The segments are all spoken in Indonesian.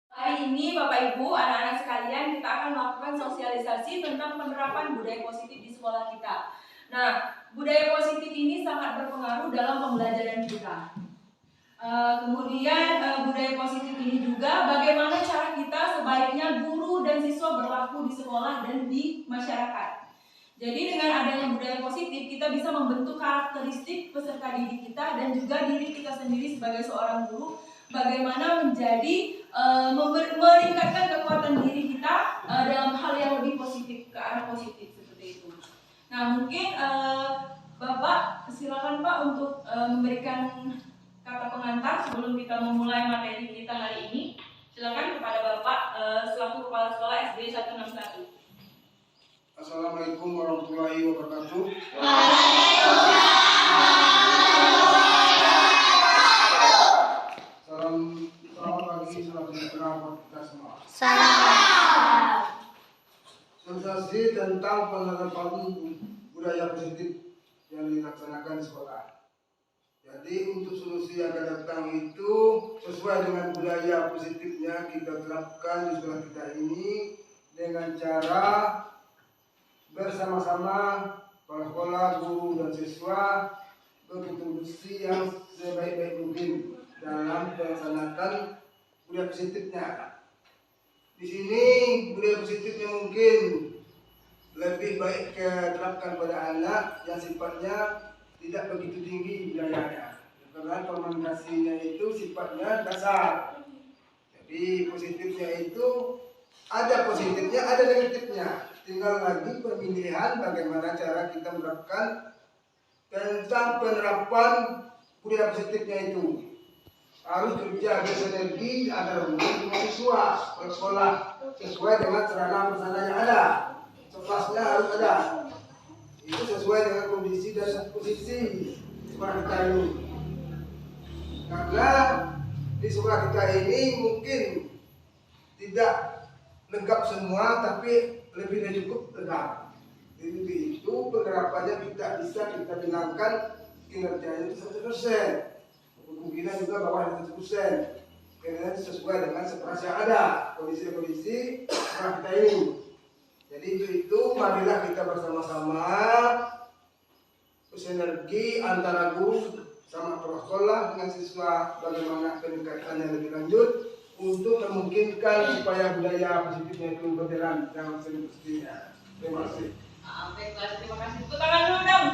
Hari ini Bapak Ibu, anak-anak sekalian, kita akan melakukan sosialisasi tentang penerapan budaya positif di sekolah kita. Nah, budaya positif ini sangat berpengaruh dalam pembelajaran kita. Kemudian budaya positif ini juga bagaimana cara kita sebaiknya guru dan siswa berlaku di sekolah dan di masyarakat. Jadi dengan adanya budaya positif kita bisa membentuk karakteristik peserta didik kita dan juga diri kita sendiri sebagai seorang guru, bagaimana menjadi meningkatkan kekuatan diri kita dalam hal yang lebih positif, ke arah positif seperti itu. Nah mungkin Bapak silakan Pak untuk memberikan kata pengantar sebelum kita memulai materi kita hari ini. Silakan kepada Bapak selaku Kepala Sekolah SD 161. Assalamualaikum warahmatullahi wabarakatuh. Selamat pagi, selamat sejahtera buat kita semua. Sosialisasi tentang penerapan budaya positif yang dilaksanakan di sekolah. Jadi untuk solusi yang akan datang itu sesuai dengan budaya positifnya kita terapkan di sekolah kita ini dengan cara bersama-sama kepala sekolah, guru dan siswa berkontribusi yang sebaik-baik mungkin dalam melaksanakan budaya positifnya. Di sini budaya positifnya mungkin lebih baik diterapkan pada anak yang sifatnya tidak begitu tinggi budayanya, karena komunikasinya itu sifatnya dasar. Jadi positifnya itu ada positifnya, ada negatifnya. Tinggal lagi pemilihan bagaimana cara kita menerapkan tentang penerapan budaya positifnya itu. Harus kerja bersinergi antara guru dan siswa sekolah sesuai dengan sarana prasarana yang ada. Kelasnya harus ada. Itu sesuai dengan kondisi dan posisi sekolah kita ini. Karena di sekolah kita ini mungkin tidak lengkap semua, tapi lebih dari cukup lengkap. Jadi itu penerapannya tidak bisa kita bilangkan kinerjanya itu 100%. Kemungkinan juga bawah 100%. Karena sesuai dengan seperti yang ada kondisi-kondisi sekolah kita ini. Jadi itu marilah kita bersama-sama bersinergi antara guru sama kepala sekolah dengan siswa, bagaimana pendekatannya lebih lanjut untuk memungkinkan supaya budaya positifnya itu berjalan dengan semestinya. Terima kasih. Baiklah, terima kasih. Tepuk tangan dulu dong.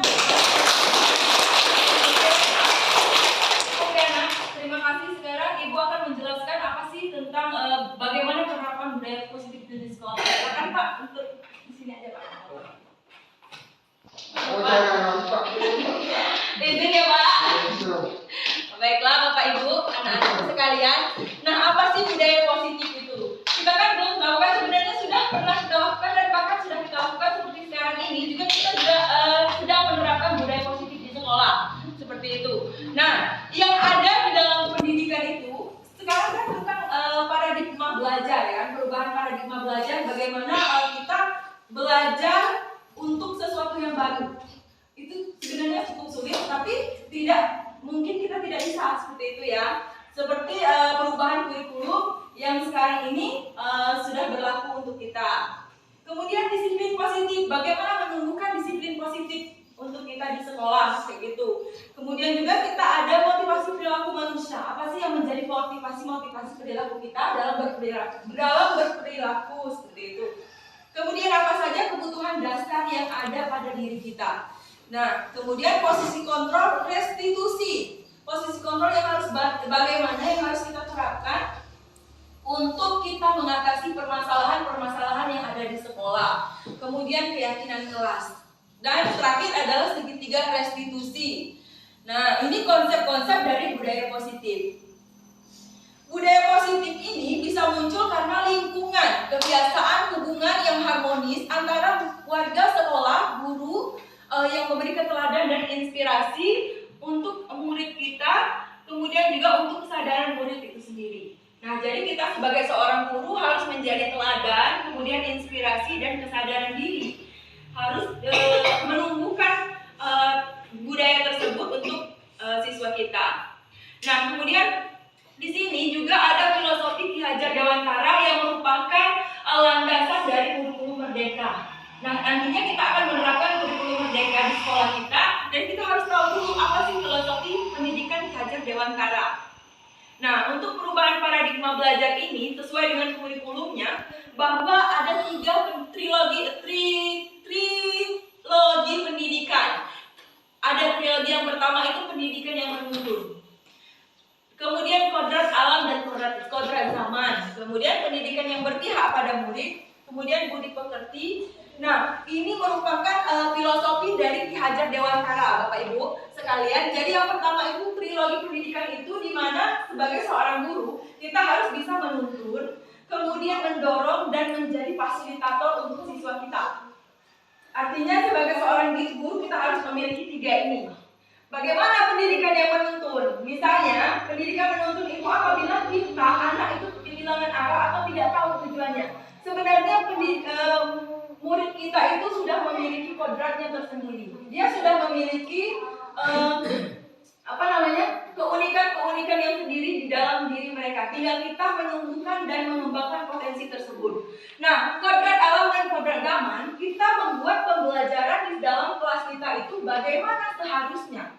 Oke anak, terima kasih. Sekarang Ibu akan menjelaskan apa sih tentang bagaimana penerapan budaya positif di sekolah. Silakan Pak, untuk di sini aja Pak. Izin ya Pak. Baiklah Bapak Ibu, anak-anak sekalian. Nah, apa sih budaya positif itu? Kita kan belum tahu kan, sebenarnya sudah pernah kita lakukan dan bahkan sudah kita lakukan seperti sekarang ini juga kita sedang menerapkan budaya positif di sekolah seperti itu. Nah, yang ada di dalam pendidikan itu sekarang kan tentang paradigma belajar ya, perubahan paradigma belajar, bagaimana kita belajar untuk sesuatu yang baru. Itu sebenarnya cukup sulit, tapi mungkin kita tidak bisa seperti itu ya. Seperti perubahan kurikulum yang sekarang ini sudah berlaku untuk kita. Kemudian disiplin positif, bagaimana menumbuhkan disiplin positif untuk kita di sekolah kayak gitu. Kemudian juga kita ada motivasi perilaku manusia. Apa sih yang menjadi motivasi perilaku kita dalam berperilaku seperti itu. Kemudian apa saja kebutuhan dasar yang ada pada diri kita. Nah, kemudian posisi kontrol restitusi. Posisi kontrol yang harus bagaimana yang harus kita terapkan untuk kita mengatasi permasalahan-permasalahan yang ada di sekolah. Kemudian keyakinan kelas. Dan terakhir adalah segitiga restitusi. Nah, ini konsep-konsep dari budaya positif. Budaya positif ini bisa muncul karena lingkungan, kebiasaan hubungan yang harmonis antara warga sekolah, guru, yang memberikan teladan dan inspirasi untuk murid kita, kemudian juga untuk kesadaran murid itu sendiri. Nah, jadi kita sebagai seorang guru harus menjadi teladan, kemudian inspirasi dan kesadaran diri. Harus menumbuhkan budaya tersebut untuk siswa kita. Nah, kemudian di sini juga ada filosofi Ki Hajar Dewantara Nah, nantinya kita akan menerapkan kurikulum merdeka di sekolah kita, dan kita harus tahu dulu apa sih filosofi pendidikan Ki Hajar Dewantara. Nah, untuk perubahan paradigma belajar ini sesuai dengan kurikulumnya, bahwa ada trilogi pendidikan. Ada trilogi yang pertama itu pendidikan yang menuntun. Kemudian kodrat alam dan kodrat zaman. Kemudian pendidikan yang berpihak pada murid. Kemudian budi pekerti. Nah, ini merupakan filosofi dari Ki Hajar Dewantara, Bapak Ibu sekalian. Jadi yang pertama itu trilogi pendidikan itu, di mana sebagai seorang guru kita harus bisa menuntun, kemudian mendorong dan menjadi fasilitator untuk siswa kita. Artinya sebagai seorang guru kita harus memiliki 3 ini. Bagaimana pendidikan yang menuntun? Misalnya, pendidikan menuntun itu apabila kita, anak itu kehilangan arah atau tidak tahu tujuannya. Sebenarnya murid kita itu sudah memiliki kodratnya tersendiri. Dia sudah memiliki keunikan yang sendiri di dalam diri mereka. Tinggal kita menumbuhkan dan mengembangkan potensi tersebut. Nah, kodrat alam dan kodrat zaman, kita membuat pembelajaran di dalam kelas kita itu bagaimana seharusnya,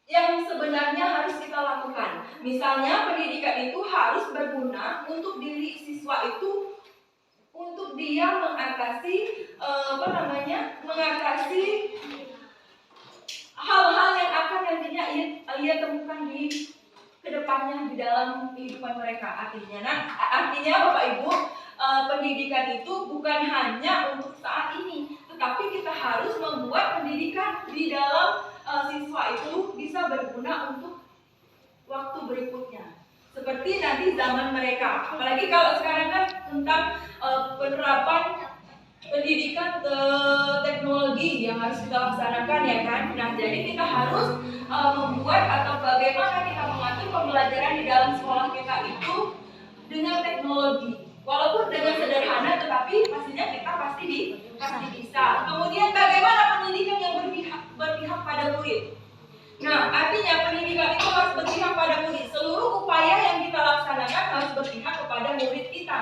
yang sebenarnya harus kita lakukan. Misalnya, pendidikan itu harus berguna untuk diri siswa itu, untuk dia mengatasi hal-hal yang akan nantinya ia temukan di kedepannya di dalam kehidupan mereka. Artinya Bapak Ibu, pendidikan itu bukan hanya untuk saat ini, tetapi kita harus membuat pendidikan di dalam siswa itu bisa berguna untuk waktu berikutnya. Seperti nanti zaman mereka. Apalagi kalau sekarang kan tentang penerapan pendidikan teknologi yang harus kita laksanakan, ya kan. Nah, jadi kita harus membuat atau bagaimana kita mengatur pembelajaran di dalam sekolah kita itu dengan teknologi. Walaupun dengan sederhana, tetapi pastinya kita pasti bisa. Kemudian bagaimana pendidikan yang berpihak pada murid. Nah, artinya pendidikan itu harus berpihak pada murid. Seluruh upaya yang kita laksanakan harus berpihak kepada murid kita.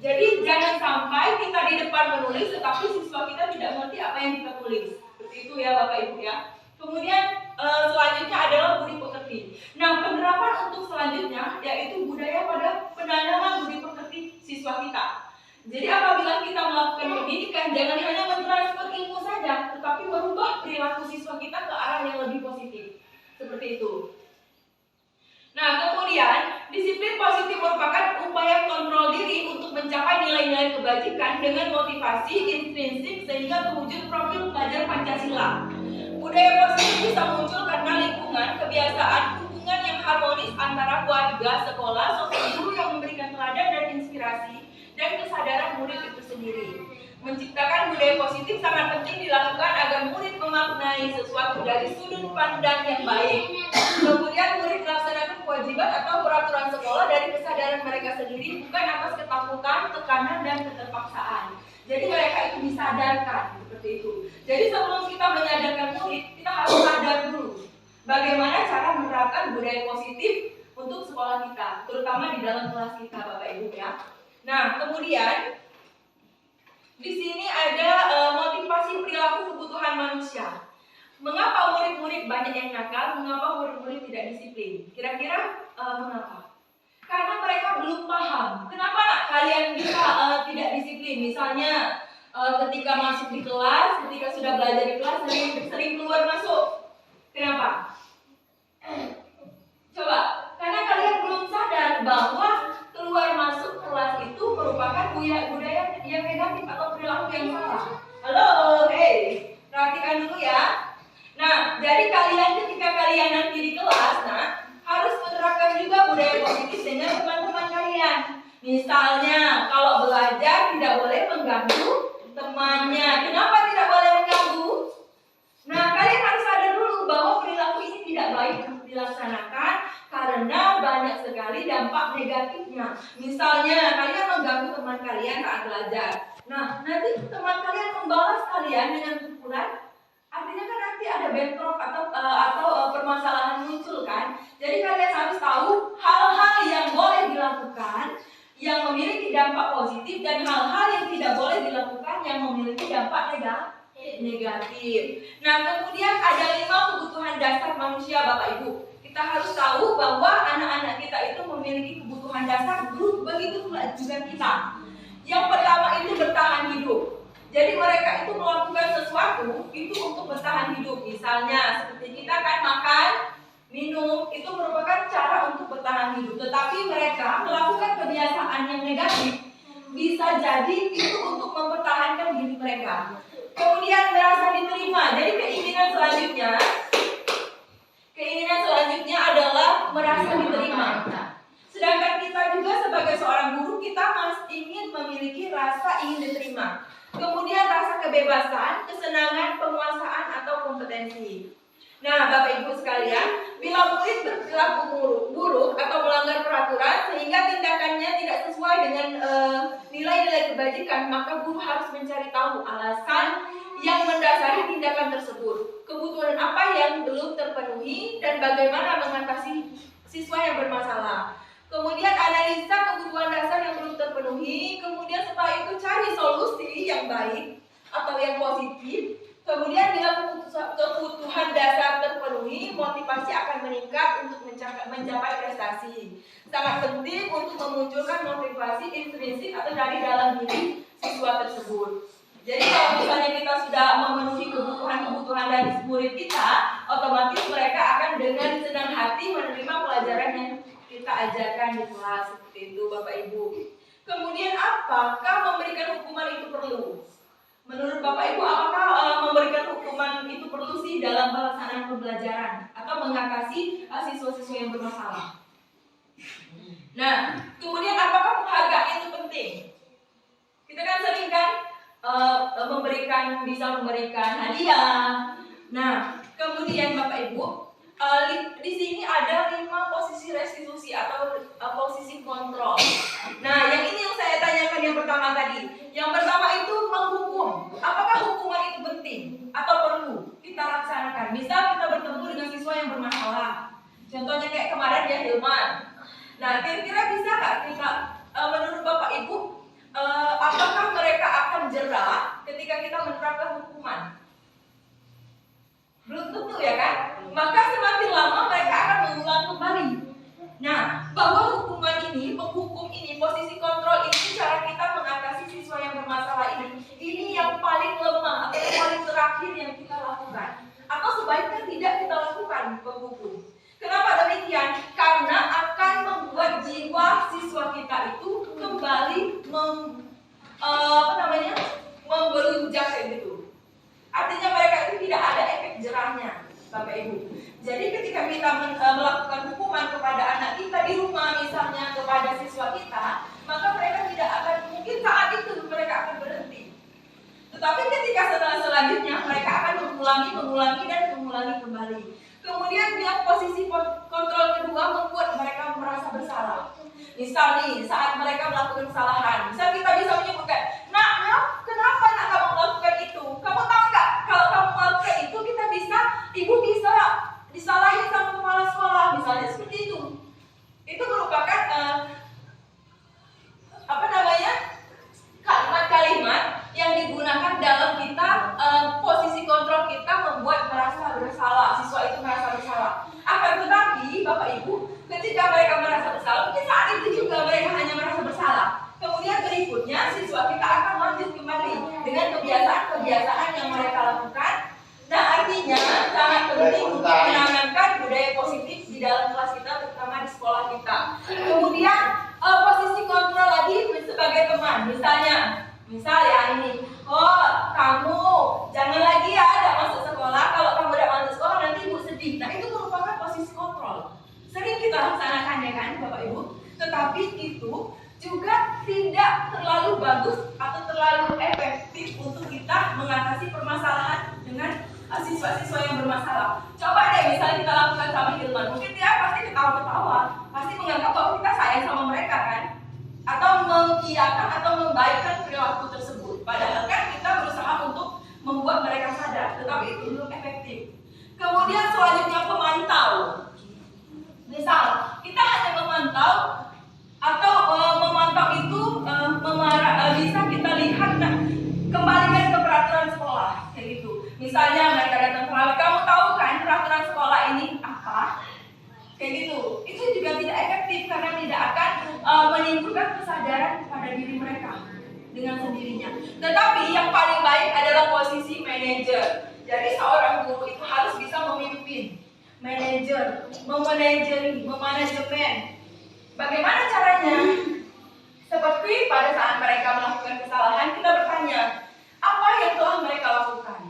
Jadi jangan sampai kita di depan menulis, tetapi siswa kita tidak mengerti apa yang kita tulis. Seperti itu ya Bapak Ibu ya. Kemudian selanjutnya adalah budi pekerti. Nah, penerapan untuk selanjutnya yaitu budaya pada penanaman budi pekerti siswa kita. Jadi apabila kita melakukan pendidikan, jangan hanya mentransfer ilmu saja, tetapi merubah perilaku siswa kita ke arah yang lebih positif. Seperti itu. Nah, kemudian disiplin positif merupakan upaya kontrol diri untuk mencapai nilai-nilai kebajikan dengan motivasi intrinsik sehingga terwujud profil pelajar Pancasila. Budaya positif bisa muncul karena lingkungan, kebiasaan, hubungan yang harmonis antara keluarga, sekolah, sosok guru yang memberikan teladan dan inspirasi, dan kesadaran murid itu sendiri. Menciptakan budaya positif sangat penting dilakukan agar murid memaknai sesuatu dari sudut pandang yang baik. Kemudian murid melaksanakan kewajiban atau peraturan sekolah dari kesadaran mereka sendiri, bukan atas ketakutan, tekanan, dan keterpaksaan. Jadi mereka itu disadarkan seperti itu. Jadi sebelum kita menyadarkan murid, kita harus sadar dulu bagaimana cara menerapkan budaya positif untuk sekolah kita, terutama di dalam kelas kita, Bapak Ibu ya. Nah, kemudian di sini ada motivasi perilaku kebutuhan manusia. Mengapa murid-murid banyak yang nakal? Mengapa murid-murid tidak disiplin? Kira-kira mengapa? Karena mereka belum paham. Kenapa kalian bisa tidak disiplin? Misalnya ketika masuk di kelas, ketika sudah belajar di kelas sering keluar masuk. Kenapa? Coba, karena kalian belum sadar bahwa keluar masuk kelas itu merupakan budaya yang negatif atau perilaku yang salah. Halo, perhatikan dulu ya. Nah, jadi ketika kalian nanti di kelas, harus menerapkan juga budaya positif dengan teman-teman kalian. Misalnya, kalau belajar tidak boleh mengganggu temannya. Kenapa tidak boleh mengganggu? Nah, kalian harus sadar dulu bahwa perilaku ini tidak baik untuk dilaksanakan, karena banyak sekali dampak negatifnya. Misalnya, kalian mengganggu teman kalian saat belajar. Nah, nanti teman kalian membalas kalian dengan pukulan. Artinya kan nanti ada bentrok atau permasalahan muncul kan. Jadi kalian harus tahu hal-hal yang boleh dilakukan yang memiliki dampak positif dan hal-hal yang tidak boleh dilakukan yang negatif. Nah, kemudian ada 5 kebutuhan dasar manusia, Bapak Ibu. Kita harus tahu bahwa anak-anak kita itu memiliki kebutuhan dasar, begitu pula juga kita. Yang pertama itu bertahan hidup. Jadi mereka itu melakukan sesuatu itu untuk bertahan hidup. Misalnya seperti kita kan makan, minum, itu merupakan cara untuk bertahan hidup. Tetapi mereka melakukan kebiasaan yang negatif, bisa jadi itu untuk mempertahankan diri mereka. Kemudian merasa diterima. Jadi keinginan selanjutnya adalah merasa diterima. Sedangkan kita juga sebagai seorang guru, kita masih ingin memiliki rasa ingin diterima. Kemudian rasa kebebasan, kesenangan, penguasaan atau kompetensi. Nah, Bapak Ibu sekalian, bila murid berperilaku buruk atau melanggar peraturan sehingga tindakannya tidak sesuai dengan nilai-nilai kebajikan, maka guru harus mencari tahu alasan yang mendasari tindakan tersebut. Kebutuhan apa yang belum terpenuhi dan bagaimana mengatasi siswa yang bermasalah. Kemudian analisa kebutuhan dasar yang belum terpenuhi, kemudian setelah itu cari solusi yang baik atau yang positif. Kemudian bila kebutuhan dasar terpenuhi, motivasi akan meningkat untuk mencapai prestasi. Sangat penting untuk memunculkan motivasi intrinsik atau dari dalam diri siswa tersebut. Jadi kalau misalnya kita sudah memenuhi kebutuhan dari murid kita, otomatis mereka akan dengan senang hati menerima pelajaran yang kita ajarkan di kelas. Seperti itu Bapak Ibu. Kemudian apakah memberikan hukuman itu perlu? Menurut Bapak Ibu, apakah memberikan hukuman itu perlu sih dalam pelaksanaan pembelajaran atau mengatasi siswa-siswa yang bermasalah? Nah, kemudian apakah penghargaan itu penting? Kita kan sering kan bisa memberikan hadiah. Nah, kemudian Bapak Ibu, di sini ada 5 posisi restitusi atau posisi kontrol. Nah, yang ini yang saya tanyakan yang pertama tadi. Yang pertama itu menghukum. Apakah hukuman itu penting atau perlu kita laksanakan? Misal kita bertemu dengan siswa yang bermasalah. Contohnya kayak kemarin dia Hilman. Nah, kira-kira bisa nggak kita, menurut Bapak Ibu, apakah mereka akan jerah ketika kita menerapkan hukuman? Belum tentu ya kan? Maka semakin lama mereka akan mengulang kembali. Nah, bahwa penghukum ini, posisi kontrol ini, cara kita mengatasi siswa yang bermasalah ini yang paling lemah atau yang paling terakhir yang kita lakukan. Atau sebaiknya tidak kita lakukan penghukum. Kenapa demikian? Karena akan membuat jiwa siswa kita itu kembali membelujak kayak gitu. Artinya mereka itu tidak ada efek jerahnya, Bapak Ibu. Jadi ketika kita melakukan hukuman kepada anak kita di rumah, misalnya kepada siswa kita, maka mereka tidak akan, mungkin saat itu mereka akan berhenti. Tetapi ketika selanjutnya mereka akan mengulangi kembali. Kemudian yang posisi kontrol kedua membuat mereka merasa bersalah. Misal nih, saat mereka melakukan kesalahan, misal kita bisa menyebutkan, "Nak, kenapa nak kamu melakukan itu? Kamu tahu nggak? Kalau kamu melakukan itu, ibu bisa disalahin sama kepala sekolah," misalnya seperti itu. Itu merupakan kalimat-kalimat yang digunakan dalam kita posisi kontrol kita membuat merasa bersalah, siswa itu merasa bersalah. Akan tetapi Bapak Ibu, ketika mereka merasa bersalah, mungkin saat itu juga mereka hanya merasa bersalah. Kemudian berikutnya siswa kita akan lanjut kembali dengan kebiasaan-kebiasaan yang mereka lakukan. Nah, artinya sangat penting untuk menanamkan budaya positif di dalam kelas kita, terutama di sekolah kita. Kemudian posisi kontrol lagi sebagai teman, misal ya ini, "Oh, kamu jangan lagi ya ada masuk sekolah. Kalau kamu udah masuk sekolah nanti ibu sedih." Nah, itu merupakan posisi kontrol. Sering kita laksanakan ya kan, Bapak Ibu. Tetapi itu juga tidak terlalu bagus atau terlalu efektif untuk kita mengatasi permasalahan dengan siswa-siswa yang bermasalah. Coba deh misalnya kita lakukan sama Hilman, mungkin dia pasti ketawa-ketawa, pasti menganggap bahwa kita sayang sama mereka kan, atau mengiyakan atau membaikkan perilaku tersebut. Padahal kan kita berusaha untuk membuat mereka sadar, tetapi itu belum efektif. Kemudian selanjutnya pemantau. Misal kita hanya memantau atau memantau itu bisa kita lihat, kembalikan ke peraturan sekolah. Misalnya mereka datang terawih, kamu tahu kan peraturan sekolah ini apa? Kayak gitu. Itu juga tidak efektif karena tidak akan menimbulkan kesadaran pada diri mereka dengan sendirinya. Tetapi yang paling baik adalah posisi manajer. Jadi seorang guru itu harus bisa memimpin, manajer, memanajemen. Bagaimana caranya? Seperti pada saat mereka melakukan kesalahan, kita bertanya, apa yang telah mereka lakukan?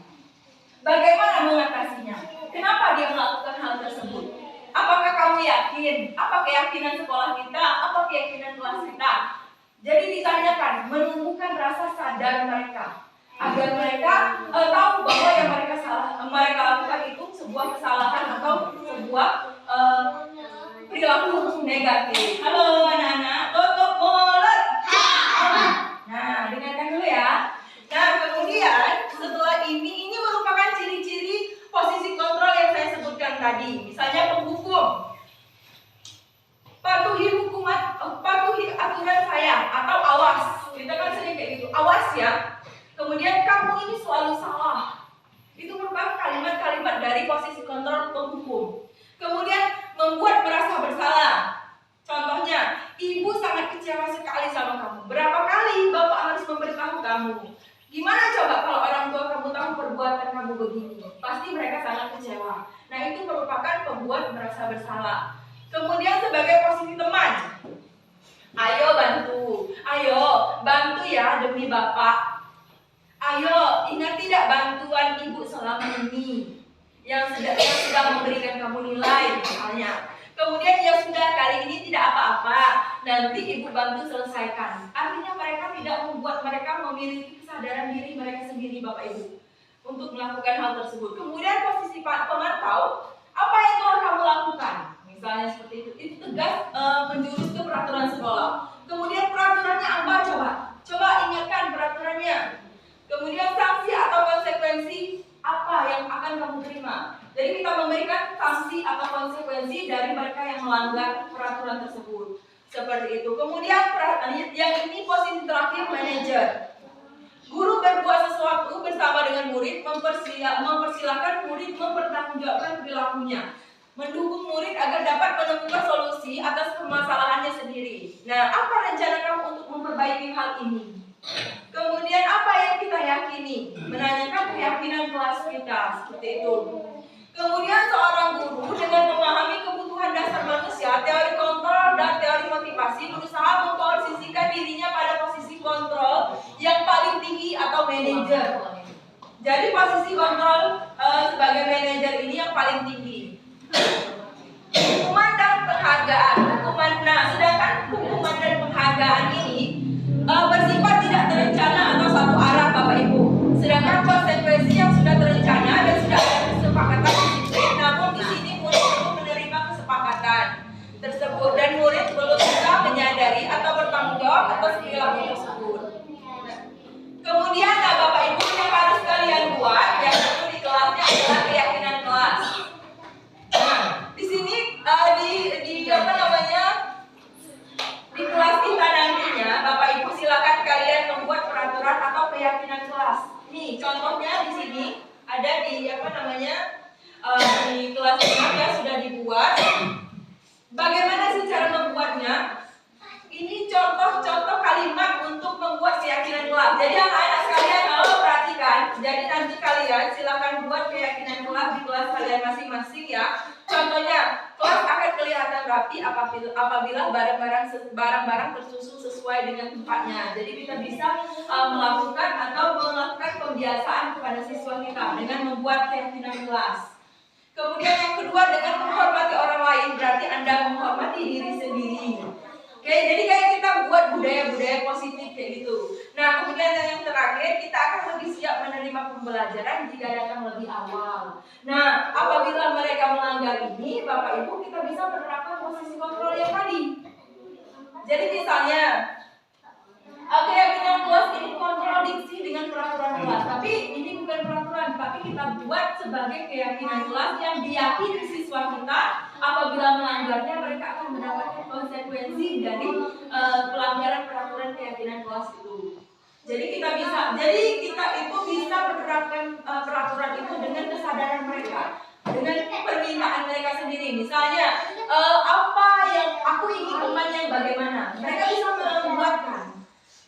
Bagaimana mengatasinya? Kenapa dia melakukan hal tersebut? Apakah kamu yakin? Apa keyakinan sekolah kita? Apa keyakinan kelas kita? Jadi ditanyakan, menumbuhkan rasa sadar mereka, agar mereka tahu bahwa yang mereka lakukan itu sebuah kesalahan atau sebuah perilaku negatif. Halo anak-anak, tutup mulut. Nah, dengarkan dulu ya. Nah, kemudian setelah ini merupakan ciri-ciri posisi kontrol yang saya sebutkan tadi. Misalnya penghukum. Patuhi aturan saya atau awas. Kita kan sering kayak gitu. Awas ya. Kemudian kamu ini selalu salah. Itu merupakan kalimat-kalimat dari posisi kontrol penghukum. Kemudian membuat merasa bersalah. Contohnya, ibu sangat kecewa sekali sama kamu. Berapa kali bapak harus memberitahu kamu? Gimana coba kalau orang tua kamu tahu perbuatan kamu begini? Pasti mereka sangat kecewa. Nah, itu merupakan pembuat merasa bersalah. Kemudian sebagai posisi teman, ayo bantu ya demi bapak. Ayo, ingat tidak bantuan ibu selama ini yang sudah memberikan kamu nilai misalnya. Kemudian ya sudah, kali ini tidak apa-apa, nanti ibu bantu selesaikan. Artinya mereka tidak membuat mereka memiliki kesadaran diri mereka sendiri, Bapak Ibu, untuk melakukan hal tersebut. Kemudian posisi pemantau, apa yang telah kamu lakukan? Misalnya seperti itu tegas menjurus ke peraturan sekolah. Kemudian peraturannya apa coba? Coba ingatkan peraturannya. Kemudian sanksi atau konsekuensi apa yang akan kamu terima? Jadi kita memberikan sanksi atau konsekuensi dari mereka yang melanggar peraturan tersebut. Seperti itu. Kemudian yang ini posisi terakhir, manajer. Guru berbuat sesuatu bersama dengan murid, mempersilahkan murid mempertanggungjawabkan perilakunya, mendukung murid agar dapat menemukan solusi atas permasalahannya sendiri. Nah, apa rencana kamu untuk memperbaiki hal ini? Kemudian apa yang kita yakini? Menanyakan keyakinan kelas kita, seperti itu. Kemudian seorang guru dengan memahami kebutuhan dasar manusia, teori kontrol dan teori motivasi, berusaha memposisikan dirinya pada posisi kontrol yang paling tinggi atau manajer. Jadi posisi kontrol sebagai manajer ini yang paling tinggi. Hukuman dan penghargaan. Sedangkan hukuman dan penghargaan ini bersifat tidak terencana atau satu arah, Bapak Ibu. Sedangkan konsekuensi yang sudah terencana dan sudah ada kesepakatan disiplin, namun di sini murid perlu menerima kesepakatan tersebut dan murid perlu bisa menyadari atau bertanggung jawab atas perilaku tersebut. Kemudian, Bapak Ibu, yang harus kalian buat yang perlu di kelasnya adalah keyakinan kelas. Nah, di sini di kelas kita nantinya, Bapak Ibu silakan kalian membuat peraturan atau keyakinan kelas. Nih, contohnya di sini ada di di kelas kita ya sudah dibuat. Bagaimana sih cara membuatnya? Ini contoh-contoh kalimat untuk membuat keyakinan kelas. Jadi anak-anak sekalian kalau perhatikan, jadi nanti kalian silakan buat keyakinan kelas di kelas kalian masing-masing ya. Contohnya, kelas akan kelihatan rapi apabila barang-barang tersusun sesuai dengan tempatnya. Jadi kita bisa melakukan pembiasaan kepada siswa kita dengan membuat keyakinan kelas. Kemudian yang kedua, dengan menghormati orang lain, berarti Anda menghormati diri sendiri. Oke, jadi kayak kita buat budaya-budaya positif kayak gitu. Nah, kemudian yang terakhir, kita akan lebih siap menerima pembelajaran jika datang lebih awal. Nah, apabila mereka melanggar ini, Bapak Ibu, kita bisa menerapkan posisi kontrol yang tadi. Jadi misalnya, keyakinan kelas ini kontradiksi dengan peraturan kelas, tapi ini bukan peraturan, tapi kita buat sebagai keyakinan kelas yang diyakini siswa kita. Apabila melanggarnya, mereka akan mendapatkan konsekuensi dari pelanggaran peraturan keyakinan kelas itu. Jadi kita itu bisa menerapkan peraturan itu dengan kesadaran mereka, dengan permintaan mereka sendiri. Misalnya apa yang aku ingin teman yang bagaimana, mereka bisa membuatkan.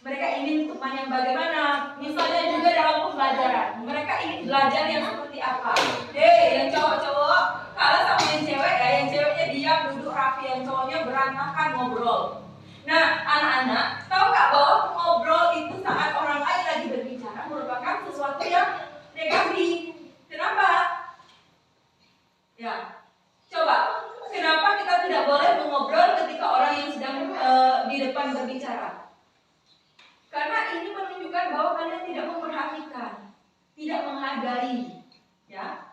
Mereka ingin teman yang bagaimana. Misalnya juga dalam pembelajaran, mereka ingin belajar yang seperti apa. Yang cowok-cowok kalah sama yang cewek ya, yang ceweknya diam duduk rapi, yang cowoknya berantakan ngobrol. Nah, anak-anak, tahu nggak bahwa ngobrol itu saat orang lain lagi berbicara merupakan sesuatu yang negatif. Kenapa? Ya, coba. Kenapa kita tidak boleh mengobrol ketika orang yang sedang di depan berbicara? Karena ini menunjukkan bahwa kalian tidak memperhatikan, tidak menghargai. Ya.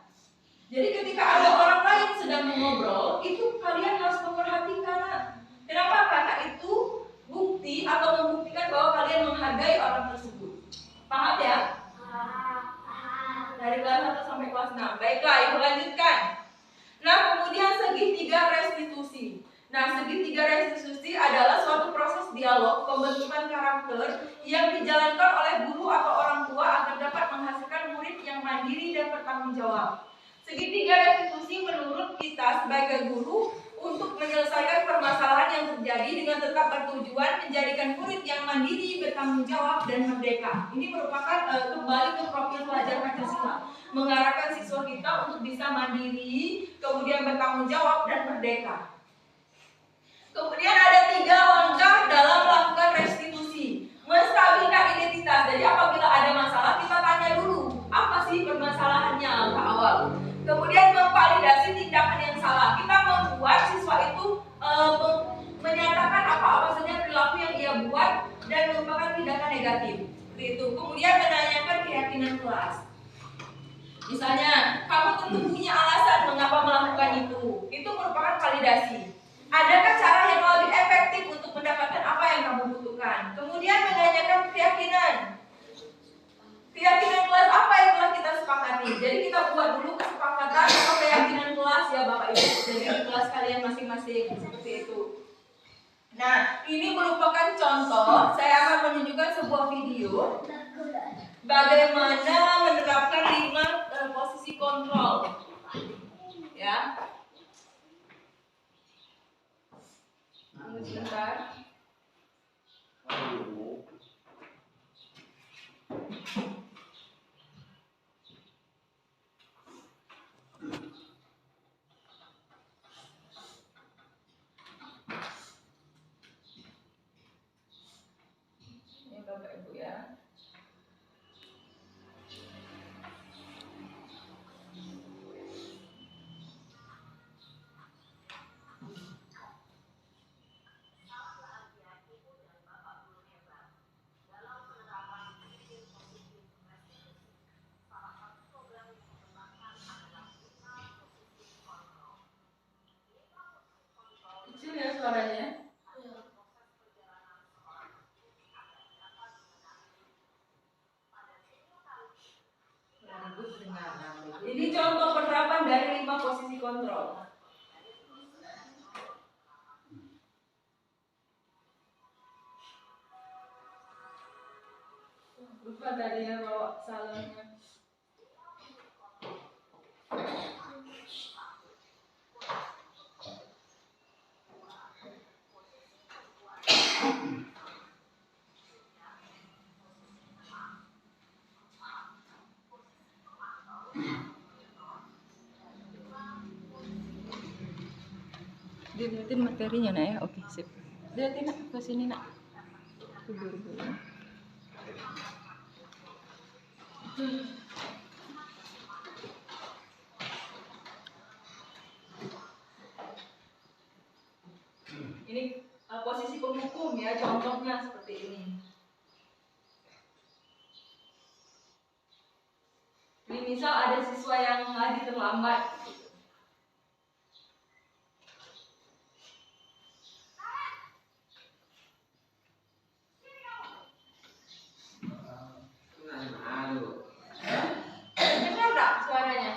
Jadi ketika ada orang lain sedang mengobrol, itu kalian harus memperhatikan. Kenapa? Karena itu bukti atau membuktikan bahwa kalian menghargai orang tersebut. Paham ya? Dari kelas 1 sampai kelas 6. Baiklah, ibu lanjutkan. Nah, kemudian segitiga restitusi. Nah, segitiga restitusi adalah suatu proses dialog pembentukan karakter yang dijalankan oleh guru atau orang tua agar dapat menghasilkan murid yang mandiri dan bertanggung jawab. Segitiga restitusi menurut kita sebagai guru untuk menyelesaikan permasalahan yang terjadi dengan tetap bertujuan menjadikan murid yang mandiri, bertanggung jawab, dan merdeka. Ini merupakan kembali ke profil pelajar Pancasila, mengarahkan siswa kita untuk bisa mandiri, kemudian bertanggung jawab, dan merdeka. Kemudian ada 3 langkah dalam melakukan restitusi. Menstabilkan identitas. Jadi apabila ada masalah, kita tanya dulu, apa sih permasalahannya langkah awal. Kemudian memvalidasi tindakan yang salah. Kita membuat siswa itu menyatakan apa saja perilaku yang ia buat dan merupakan tindakan negatif. Seperti itu. Kemudian menanyakan keyakinan kelas. Misalnya, kamu tentu punya alasan mengapa melakukan itu. Itu merupakan validasi. Adakah cara yang lebih efektif untuk mendapatkan apa yang kamu butuhkan? Kemudian menanyakan keyakinan. Keyakinan kelas apa yang telah kita sepakati? Jadi kita buat dulu kesepakatan atau keyakinan kelas ya Bapak Ibu. Jadi di kelas kalian masing-masing seperti itu. Nah, ini merupakan contoh. Saya akan menunjukkan sebuah video bagaimana menerapkan 5 posisi kontrol. Ya. Tunggu sebentar. Ini Bapak Ibu ya. Kecil ya suaranya. Ini contoh penerapan dari 5 posisi kontrol. Lupa tadi yang bawa salonnya. Dilihatin materinya nak ya, oke sip. Dilihatin nak ke sini nak. Dulu. Ini posisi penghukum ya, contohnya seperti ini. Ini misal ada siswa yang lagi terlambat. Dengar tak suaranya?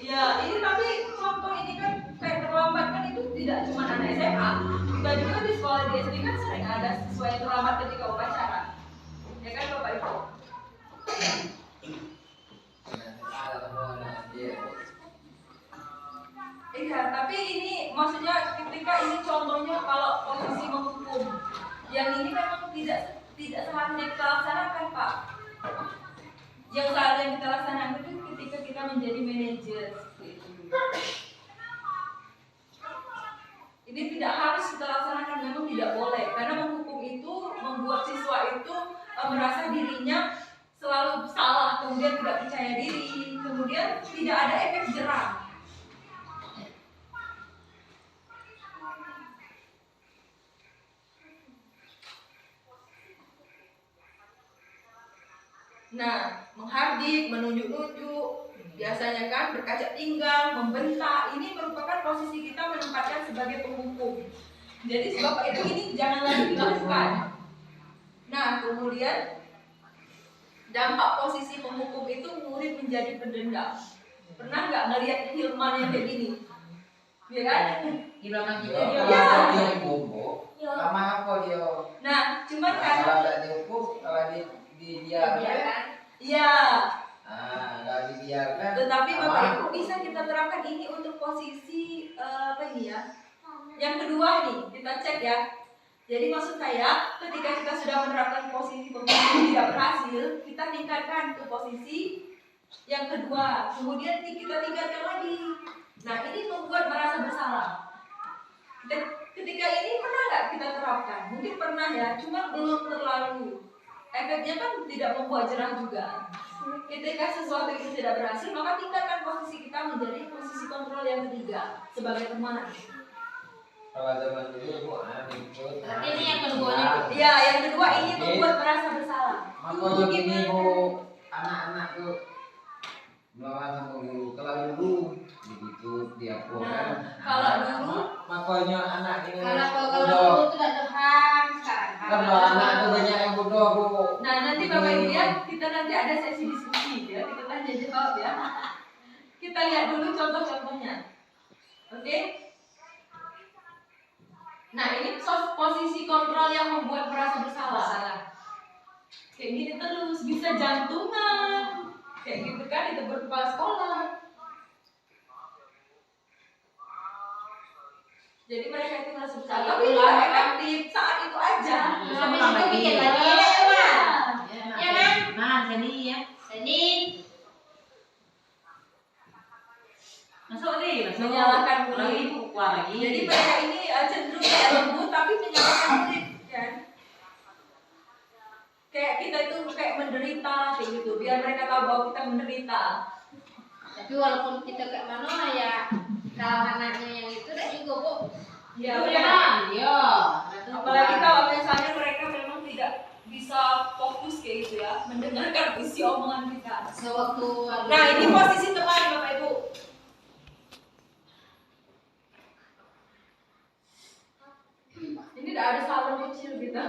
Ya, ini tapi contoh ini kan kayak terlambat kan itu tidak cuma anak SMA. Kita juga di sekolah di SD kan sering ada siswa yang terlambat ketika upacara. cuma kalau posisi menghukum yang ini memang tidak seharusnya kita laksanakan, Pak. Yang seharusnya kita laksanakan itu ketika kita menjadi manajer seperti itu. Ini tidak harus kita laksanakan, memang tidak boleh, karena menghukum itu membuat siswa itu merasa dirinya selalu salah, kemudian tidak percaya diri, kemudian tidak ada efek jerah. Nah, menghardik, menunjuk-nunjuk, biasanya kan berkaca pinggang, membentak, ini merupakan posisi kita menempatkan sebagai penghukum. Jadi sebab itu ini jangan lagi dilakukan. Nah, kemudian dampak posisi penghukum itu murid menjadi pendendam. Pernah nggak ngelihat Hilman yang kayak gini? Ya kan? Hilman kita Ya. dia dihukum, sama apa dia? Nah, cuman kan Kalau tidak dihukum, kalau dibiarkan, iya. kalau dibiarkan. Tetapi Bapak Ibu bisa kita terapkan ini untuk posisi apa ini ya? Yang kedua nih, kita cek ya. Jadi maksud saya, ketika kita sudah menerapkan posisi penghukum tidak berhasil, kita tingkatkan ke posisi yang kedua. Kemudian kita tingkatkan lagi. Nah, ini membuat merasa bersalah. Ketika ini pernah nggak kita terapkan? Mungkin pernah ya, cuma belum terlalu. Efeknya kan tidak membuat jerah juga. Ketika sesuatu itu tidak berhasil, maka tingkatkan posisi kita menjadi posisi kontrol yang ketiga sebagai teman. Kalau zaman dulu Bu ikut. Berarti ini yang kedua nih. Iya, yang kedua ini membuat merasa bersalah. Makanya gini Bu, anak-anak tuh melawan sama guru. Kalau dulu begitu dia kan. Kalau dulu, Makanya anak ini Kalau bodoh. dulu itu tidak Tuhan sekarang. Kalau anak itu banyak yang bodoh Bu. nah nanti Bapak Ibu ya, kita nanti ada sesi diskusi ya, kita tanya jawab ya. Kita lihat dulu contoh-contohnya. Oke? Nah, ini posisi kontrol yang membuat merasa bersalah. Kayak gini terus, bisa jantungan. Kayak gitu kan, ditegur kepala sekolah. Jadi mereka itu merasa bersalah, tapi tidak efektif saat itu aja. Habis itu bikin lagi Iya. ya kan? Nah, jadi ya. Senin. Masuk nih, masuk. Menyalahkan murid. Lagi keluar lagi. Jadi mereka ini cenderung kayak lembut tapi menyalahkan murid kan. Kayak kita itu kayak menderita kayak gitu, biar mereka tahu bahwa kita menderita. Tapi walaupun kita kayak mana ya, kalau anaknya yang itu dah juga Bu. Ya, Itu ya. Iya. Apalagi kalau misalnya mereka memang tidak bisa fokus kayak gitu ya, mendengarkan isi omongan kita. Sewaktu Nah, ini posisi teman Bapak Ibu. Ini udah ada salon kecil gitu.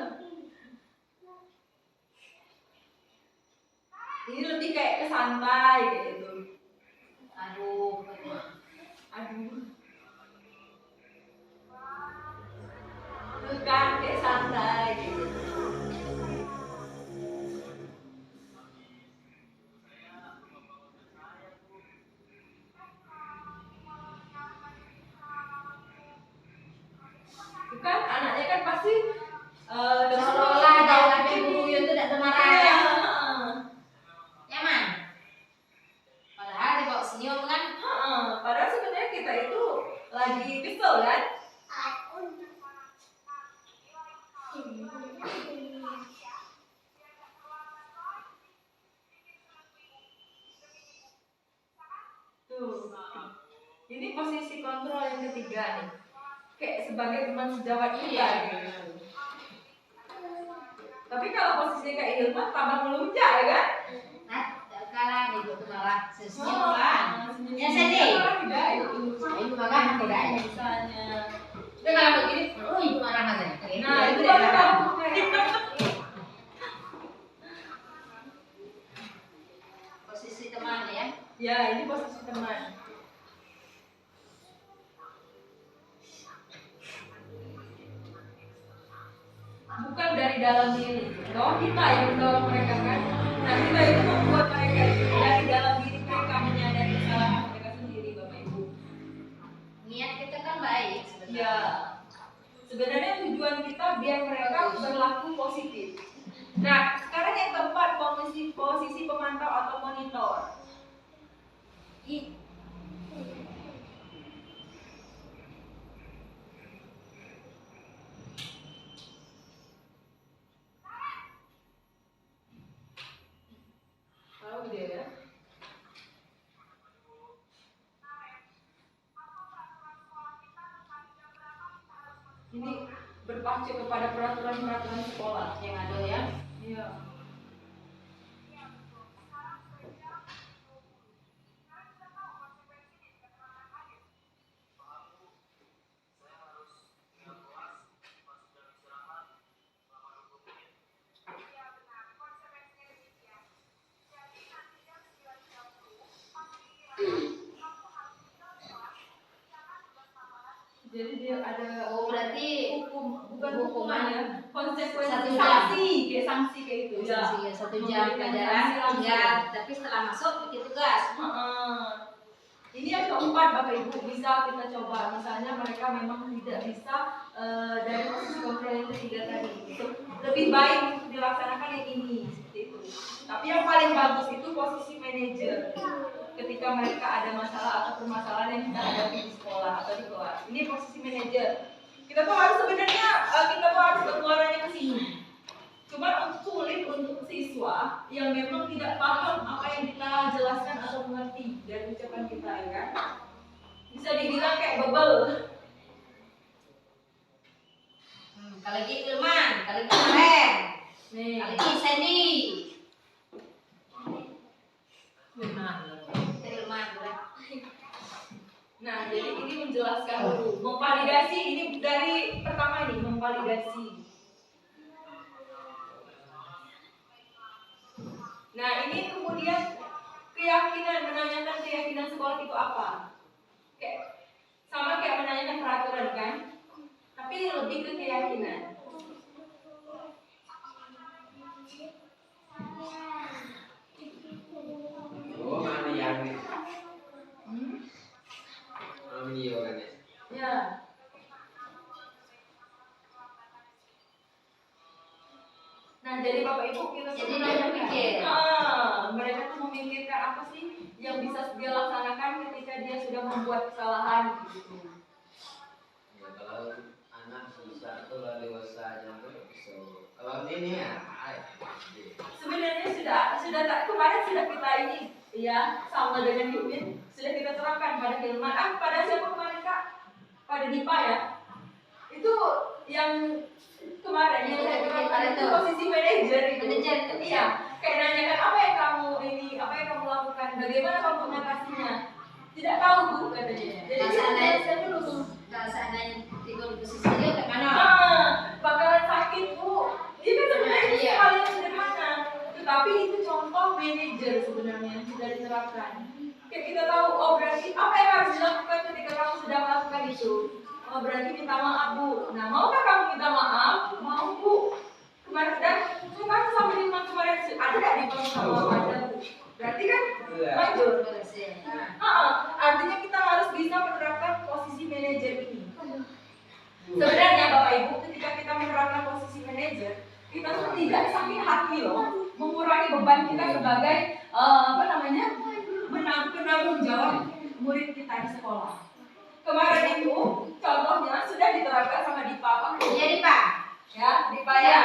Ini lebih kayak ke santai kayak gitu. aduh. Aduh. Tuh kan kayak santai gitu. Tuh kan anaknya kan pasti Seolah-olah ada laki guru itu tidak marah ya. Iya. Nyaman. Padahal di bawah senyum kan. Padahal sebenarnya kita itu lagi kesel kan? Tuh. Ini posisi kontrol yang ketiga nih. Kayak sebagai teman sejawat kita gitu. Tapi kalau posisinya kayak Hilman tambah melunjak ya kan? Nah, kalah di itu malah senyum Oh, kan. senyum. Ya sedih. Kalau tidak itu. Ibu marah tidak ya. Misalnya. Tapi kalau begini, oh ibu marah aja. Nah, itu baru tahu kayak. Posisi teman ya. Ya, ini posisi teman. Bukan dari dalam diri, bahwa kita yang mendorong mereka kan. Nah, kita itu membuat mereka itu dari dalam diri mereka menyadari kesalahan mereka sendiri, Bapak Ibu. Niat kita kan baik sebenarnya. Ya, Sebenarnya tujuan kita biar mereka berlaku positif. Nah, sekarang yang keempat, posisi pemantau atau monitor. Tahu dia ya? Ini berpacu kepada peraturan-peraturan sekolah Yang ada ya. Iya. Jadi dia ada Oh, berarti bukan hukuman ya, konsekuensi Satu sanksi kayak gitu ya. ya 1 jam pelajaran tinggal, tapi setelah masuk bikin tugas. Ini yang keempat Bapak Ibu, bisa kita coba. Misalnya mereka memang tidak bisa dari posisi kontrol yang ketiga tadi, itu lebih baik untuk dilaksanakan yang ini seperti itu. Tapi yang paling bagus itu posisi manajer. Ketika mereka ada masalah atau permasalahan yang kita hadapi di sekolah atau di kelas, ini posisi manajer. Kita tuh harus sebenarnya kita tuh harus berkeluarannya ke sini. Cuma sulit untuk siswa yang memang tidak paham apa yang kita jelaskan atau mengerti dari ucapan kita, ya kan? Bisa dibilang kayak bebel. Kali ini Ilman, kali ini Karen, Nih, kali ini Sandy. Benar. Ilman, nah jadi ini menjelaskan dulu, memvalidasi ini dari pertama ini memvalidasi. Nah ini kemudian keyakinan, menanyakan keyakinan sekolah itu apa? Kayak sama kayak menanyakan peraturan kan? Tapi lebih ke keyakinan. Oh, mana yang ini? Video kan ya? Ya. Nah jadi Bapak Ibu kita Jadi sebenarnya dia berpikir. mereka tuh memikirkan apa sih yang bisa dia laksanakan ketika dia sudah membuat kesalahan gitu. Ya, kalau anak bisa atau dewasa aja tuh so. Kalau ini ya, Sebenarnya sudah tak kemarin sudah kita ini ya sama dengan Yumin sudah kita terapkan pada Hilman, pada siapa kemarin Kak? Pada Dipa ya. Itu yang kemarin yang saya terapkan itu posisi manajer itu. Manajer itu. Iya, kayak nanyakan apa yang kamu ini, apa yang kamu lakukan, bagaimana kamu mengatasinya. Tidak tahu Bu katanya. Jadi saya dulu Kalau seandainya tidur di posisi dia kayak mana? bakalan sakit Bu. Itu kan sebenarnya Iya. hal yang sederhana, tetapi itu contoh manajer sebenarnya yang sudah diterapkan. Kayak kita tahu, oh berarti apa yang harus dilakukan ketika kamu sudah melakukan itu? Oh berarti minta maaf Bu. Nah maukah kamu minta maaf? Mau Bu. Kemarin dan kemarin sama Lima kemarin ada nggak di bawah sama ada Bu? Berarti kan lanjut. Artinya kita harus bisa menerapkan posisi manajer ini. Sebenarnya Bapak Ibu, ketika kita menerapkan posisi manajer, kita tuh tidak sakit hati loh, mengurangi beban kita sebagai penanggung jawab murid kita di sekolah. Kemarin itu contohnya sudah diterapkan sama Dipa Pak. Iya Dipa. Ya, Dipa ya.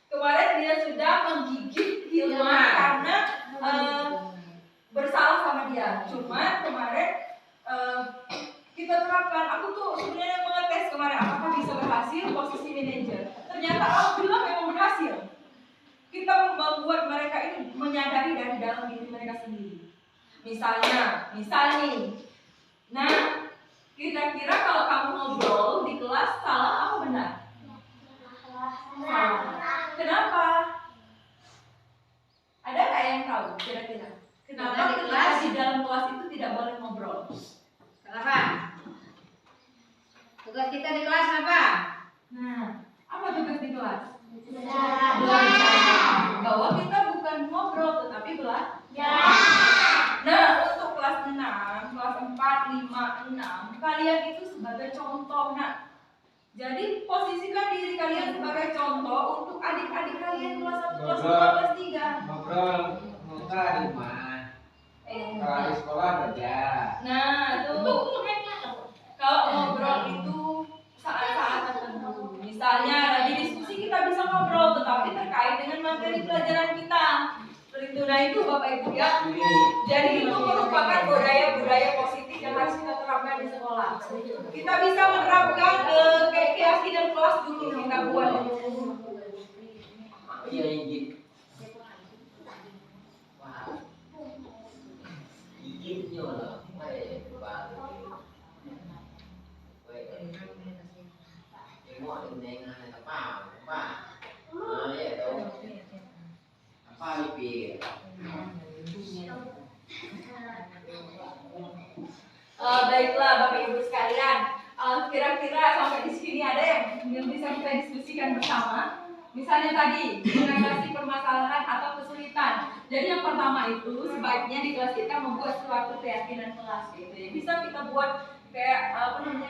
Kemarin dia sudah menggigit Hilman karena bersalah sama dia. Cuma kemarin kita terapkan, aku tuh sebenarnya mengetes kemarin apakah bisa berhasil posisi manajer. Ternyata alhamdulillah memang berhasil. Kita membuat mereka ini menyadari dari dalam diri mereka sendiri. Misal nih, nah kira-kira kalau kamu ngobrol di kelas salah apa benar? Salah. Kenapa? Ada nggak yang tahu kira-kira? Kenapa Karena di ketika di dalam kelas itu tidak boleh ngobrol? Kenapa? Tugas kita di kelas apa? Nah, apa tugas di kelas? Belajar. Bahwa kita bukan ngobrol tetapi belajar. Nah, untuk kelas 6, kelas 4, 5, 6, kalian itu sebagai contoh. Nah, jadi posisikan diri kalian sebagai contoh untuk adik-adik kalian kelas 1, kelas 2, Ngobrol. kelas 3. Ngobrol muka di rumah. Kalau di sekolah kerja. Nah, tuh kalau ngobrol itu saat-saat tertentu. Misalnya lagi diskusi kita bisa ngobrol tetapi terkait dengan materi pelajaran kita. Seperti itu. Nah, itu Bapak Ibu ya. Jadi itu merupakan budaya-budaya positif yang harus kita terapkan di sekolah. Kita bisa menerapkan keyakinan kelas dulu kita buat. Iya gigit. Wah. Gigitnya loh. Mau dengan apa? Ya tahu. Apa lebih? Baiklah Bapak Ibu sekalian, kira-kira sampai di sini ada yang bisa kita diskusikan bersama. Misalnya tadi mengatasi permasalahan atau kesulitan. Jadi yang pertama itu sebaiknya di kelas kita membuat suatu keyakinan kelas gitu ya. Bisa kita buat kayak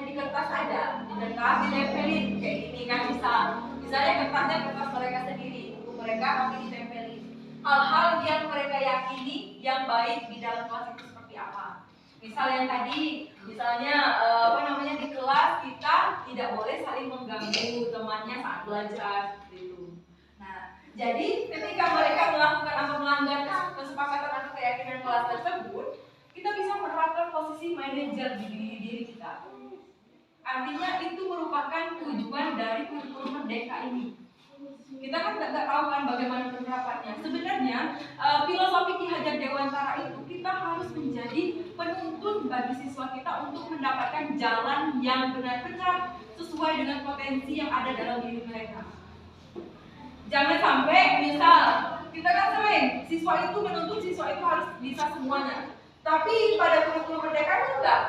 di kertas aja, di kertas ditempelin kayak gini kan bisa. Misalnya kertasnya kertas mereka sendiri, untuk mereka tapi ditempelin. Hal-hal yang mereka yakini yang baik di dalam kelas itu seperti apa. Misal yang tadi, misalnya di kelas kita tidak boleh saling mengganggu temannya saat belajar seperti itu. Nah, jadi ketika mereka melakukan atau melanggar kesepakatan atau keyakinan kelas tersebut, kita bisa menerapkan posisi manajer di diri kita. Artinya itu merupakan tujuan dari kurikulum merdeka ini. Kita kan nggak tahu kan bagaimana penerapannya. Sebenarnya filosofi Ki Hajar Dewantara itu kita harus menjadi penuntun bagi siswa kita untuk mendapatkan jalan yang benar-benar sesuai dengan potensi yang ada dalam diri mereka. Jangan sampai misal kita kan sering siswa itu menuntut siswa itu harus bisa semuanya. Tapi pada kurikulum merdeka itu enggak.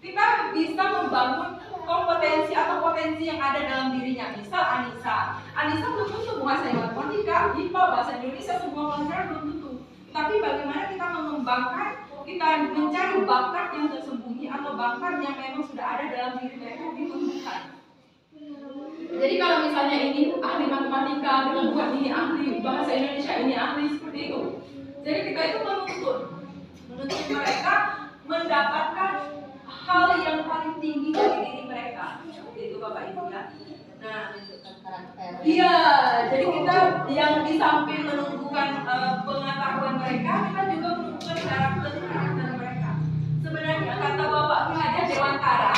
Kita bisa membangun kompetensi atau potensi yang ada dalam dirinya. Misal Anissa belum tentu menguasai matematika, IPA, bahasa Indonesia, semua pelajaran belum tentu. Tapi bagaimana kita mengembangkan, kita mencari bakat yang tersembunyi atau bakat yang memang sudah ada dalam diri mereka ditumbuhkan. Jadi kalau misalnya ini ahli matematika, kita buat ini ahli bahasa Indonesia, ini ahli seperti itu. Jadi kita itu menuntut mereka mendapatkan hal yang paling tinggi dari diri mereka. Itu Bapak Ibu ya. Nah, iya, jadi kita yang di samping menumbuhkan pengetahuan mereka, kita juga menumbuhkan karakter mereka. Sebenarnya kata Bapak Ki Hajar Dewantara,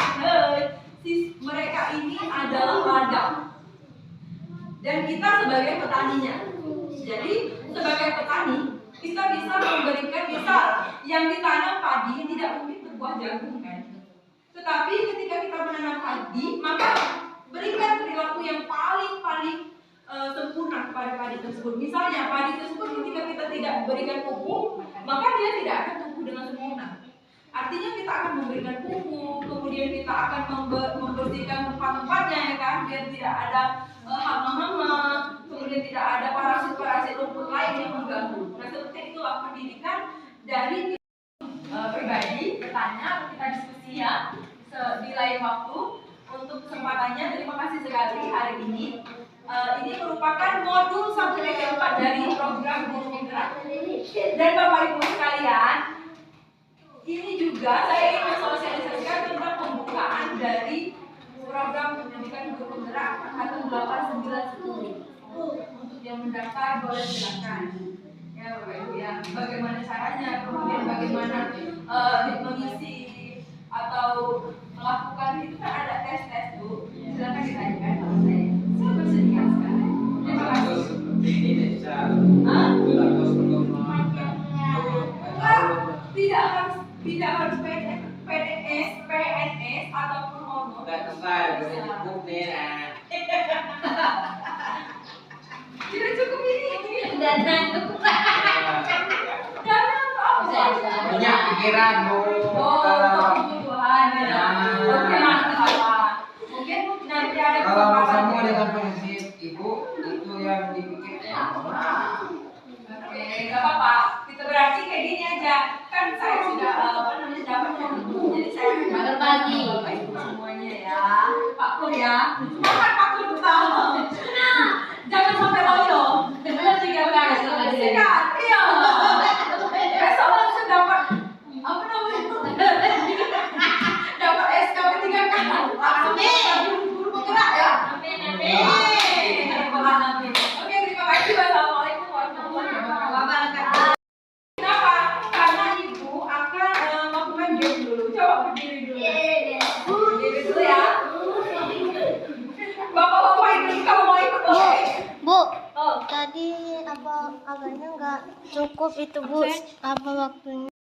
mereka ini adalah ladang dan kita sebagai petaninya. Jadi sebagai petani kita bisa memberikan, misal yang ditanam padi tidak mungkin berbuah jagung kan. Tetapi ketika kita menanam padi, maka berikan perilaku yang paling sempurna kepada padi tersebut. Misalnya padi tersebut ketika kita tidak berikan pupuk, maka dia tidak akan tumbuh dengan sempurna. Artinya kita akan memberikan pupuk, kemudian kita akan membersihkan tempat-tempatnya ya kan, biar tidak ada hama-hama, kemudian tidak ada parasit-parasit rumput lain yang mengganggu. Nah seperti itulah pendidikan dari pribadi. Bertanya, kita diskusi ya di lain waktu. Untuk kesempatannya, terima kasih sekali hari ini. Ini merupakan modul 1-4 dari program Guru Penggerak. Dan Bapak Ibu sekalian, ini juga saya ingin mensosialisasikan tentang pembukaan dari program pendidikan Guru Penggerak angkatan 8, 9, 10. Untuk yang mendaftar boleh silakan. Ya Bapak Ibu ya, bagaimana caranya, kemudian bagaimana mengisi atau melakukan itu kan ada tes tuh. Silakan ditanyakan sama saya. Saya bersedia sekali. Terima kasih. Ini bisa. Tidak harus PNS ataupun honor. Enggak selesai, udah cukup nih. Tidak cukup ini. Dan cukup. Karena apa? Banyak pikiran, Bu. Untuk kebutuhan ya. Oke, mungkin nanti ada Kalau kesempatan. kamu dengan prinsip Ibu itu yang dipikirkan. Oke, nggak apa-apa. Kita berarti kayak gini aja. Kan saya sudah dapat jadi saya akan Berbagi. Bapak Ibu semuanya ya. Pak Pur ya. Silakan Pak Oh, Tadi apa agaknya nggak cukup itu Bu, apa waktunya?